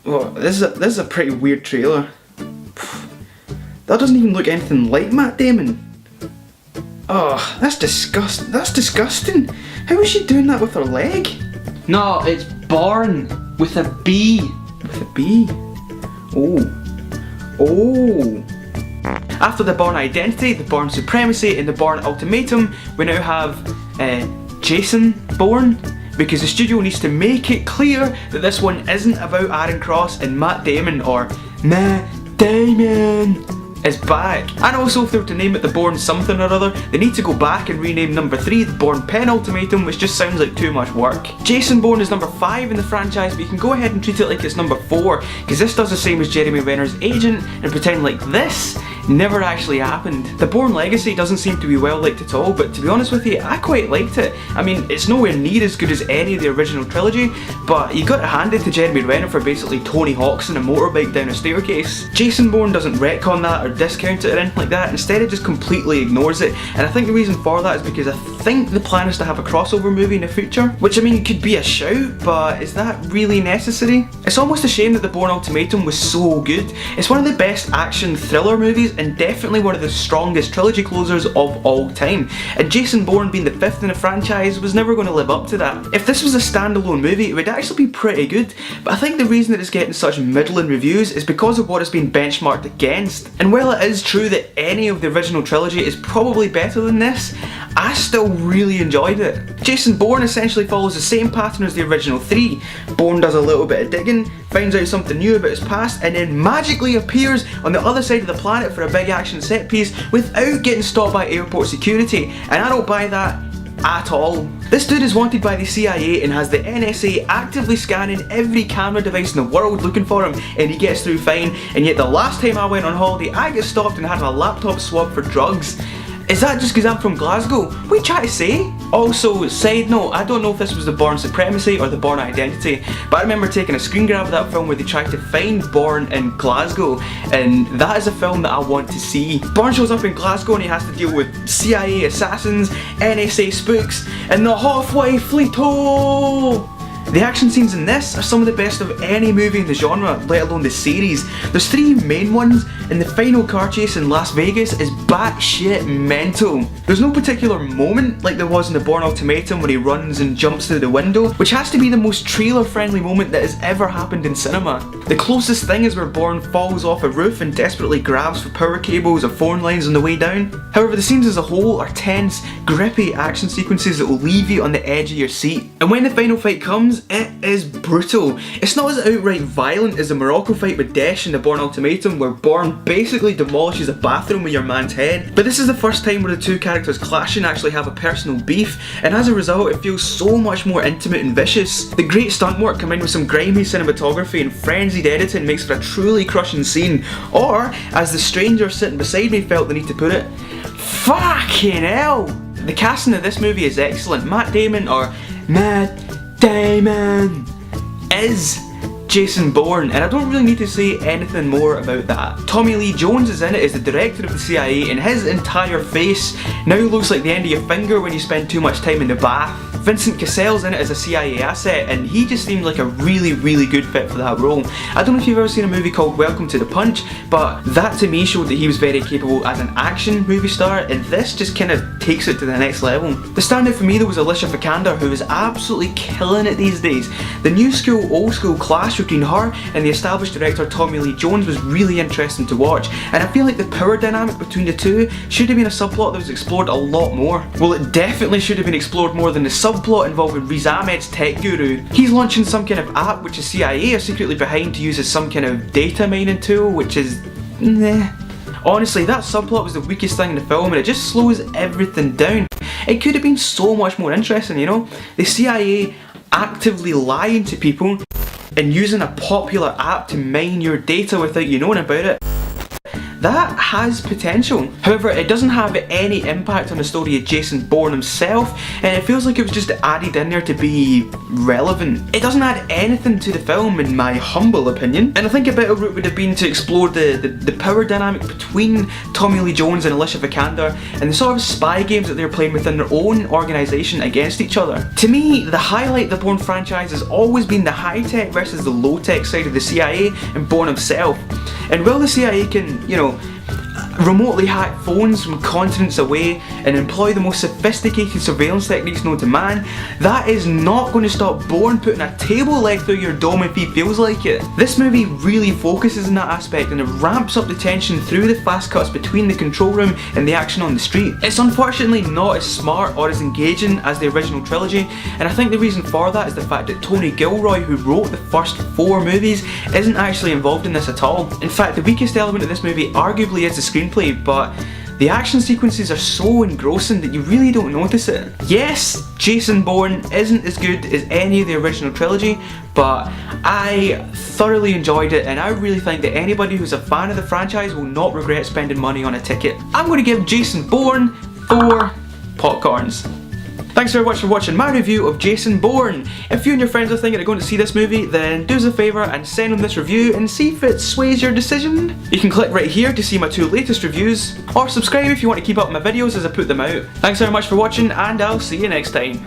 Well, this is a pretty weird trailer. That doesn't even look anything like Matt Damon. Oh, that's disgusting. How is she doing that with her leg? No, it's Bourne with a B. With a B? Oh. After the Bourne Identity, the Bourne Supremacy, and the Bourne Ultimatum, we now have Jason Bourne, because the studio needs to make it clear that this one isn't about Aaron Cross and Matt Damon, or Matt Damon is back. And also, if they were to name it the Bourne something or other, they need to go back and rename number 3 the Bourne Pen Ultimatum, which just sounds like too much work. Jason Bourne is number 5 in the franchise, but you can go ahead and treat it like it's number 4, because this does the same as Jeremy Renner's Agent and pretend like this never actually happened. The Bourne Legacy doesn't seem to be well liked at all, but to be honest with you, I quite liked it. I mean, it's nowhere near as good as any of the original trilogy, but you got to hand it to Jeremy Renner for basically Tony Hawk's in a motorbike down a staircase. Jason Bourne doesn't retcon that or discount it or anything like that, instead it just completely ignores it, and I think the reason for that is because I think the plan is to have a crossover movie in the future, which I mean could be a shout, but is that really necessary? It's almost a shame that the Bourne Ultimatum was so good. It's one of the best action thriller movies and definitely one of the strongest trilogy closers of all time, and Jason Bourne being the 5th in the franchise was never going to live up to that. If this was a standalone movie, it would actually be pretty good, but I think the reason that it's getting such middling reviews is because of what it's been benchmarked against. And while it is true that any of the original trilogy is probably better than this, I still really enjoyed it. Jason Bourne essentially follows the same pattern as the original 3. Bourne does a little bit of digging, finds out something new about his past, and then magically appears on the other side of the planet for a big action set piece without getting stopped by airport security, and I don't buy that at all. This dude is wanted by the CIA and has the NSA actively scanning every camera device in the world looking for him, and he gets through fine, and yet the last time I went on holiday I get stopped and had my laptop swabbed for drugs. Is that just because I'm from Glasgow? What are you trying to say? Also, side note, I don't know if this was the Bourne Supremacy or the Bourne Identity, but I remember taking a screen grab of that film where they tried to find Bourne in Glasgow, and that is a film that I want to see. Bourne shows up in Glasgow and he has to deal with CIA assassins, NSA spooks, and the halfway fleet-o! The action scenes in this are some of the best of any movie in the genre, let alone the series. There's 3 main ones, and the final car chase in Las Vegas is batshit mental. There's no particular moment like there was in the Bourne Ultimatum when he runs and jumps through the window, which has to be the most trailer-friendly moment that has ever happened in cinema. The closest thing is where Bourne falls off a roof and desperately grabs for power cables or phone lines on the way down. However, the scenes as a whole are tense, grippy action sequences that will leave you on the edge of your seat. And when the final fight comes, it is brutal. It's not as outright violent as the Morocco fight with Desh in the Bourne Ultimatum, where Bourne basically demolishes a bathroom with your man's head, but this is the first time where the 2 characters clash and actually have a personal beef, and as a result it feels so much more intimate and vicious. The great stunt work combined with some grimy cinematography and frenzied editing makes for a truly crushing scene, or as the stranger sitting beside me felt the need to put it, fucking hell! The casting of this movie is excellent. Matt Damon, or Matt Damon, is Jason Bourne, and I don't really need to say anything more about that. Tommy Lee Jones is in it as the director of the CIA, and his entire face now looks like the end of your finger when you spend too much time in the bath. Vincent Cassell's in it as a CIA asset, and he just seemed like a really good fit for that role. I don't know if you've ever seen a movie called Welcome to the Punch, but that to me showed that he was very capable as an action movie star, and this just kind of takes it to the next level. The standout for me though was Alicia Vikander, who is absolutely killing it these days. The new school old school clash between her and the established director Tommy Lee Jones was really interesting to watch, and I feel like the power dynamic between the two should have been a subplot that was explored a lot more. Well, it definitely should have been explored more than the subplot involving Riz Ahmed's tech guru. He's launching some kind of app which the CIA are secretly behind to use as some kind of data mining tool, which is nah. Honestly, that subplot was the weakest thing in the film, and it just slows everything down. It could have been so much more interesting, you know? The CIA actively lying to people and using a popular app to mine your data without you knowing about it. that has potential. However, it doesn't have any impact on the story of Jason Bourne himself, and it feels like it was just added in there to be relevant. It doesn't add anything to the film in my humble opinion, and I think a better route would have been to explore the power dynamic between Tommy Lee Jones and Alicia Vikander and the sort of spy games that they're playing within their own organisation against each other. To me, the highlight of the Bourne franchise has always been the high-tech versus the low-tech side of the CIA and Bourne himself. And while the CIA can, you know, remotely hack phones from continents away and employ the most sophisticated surveillance techniques known to man, that is not going to stop Bourne putting a table leg through your dome if he feels like it. This movie really focuses on that aspect, and it ramps up the tension through the fast cuts between the control room and the action on the street. It's unfortunately not as smart or as engaging as the original trilogy, and I think the reason for that is the fact that Tony Gilroy, who wrote the first 4 movies, isn't actually involved in this at all. In fact, the weakest element of this movie arguably is the screenplay, but the action sequences are so engrossing that you really don't notice it. Yes, Jason Bourne isn't as good as any of the original trilogy, but I thoroughly enjoyed it, and I really think that anybody who's a fan of the franchise will not regret spending money on a ticket. I'm going to give Jason Bourne 4 popcorns. Thanks very much for watching my review of Jason Bourne. If you and your friends are thinking of going to see this movie, then do us a favour and send them this review and see if it sways your decision. You can click right here to see my 2 latest reviews, or subscribe if you want to keep up with my videos as I put them out. Thanks very much for watching, and I'll see you next time.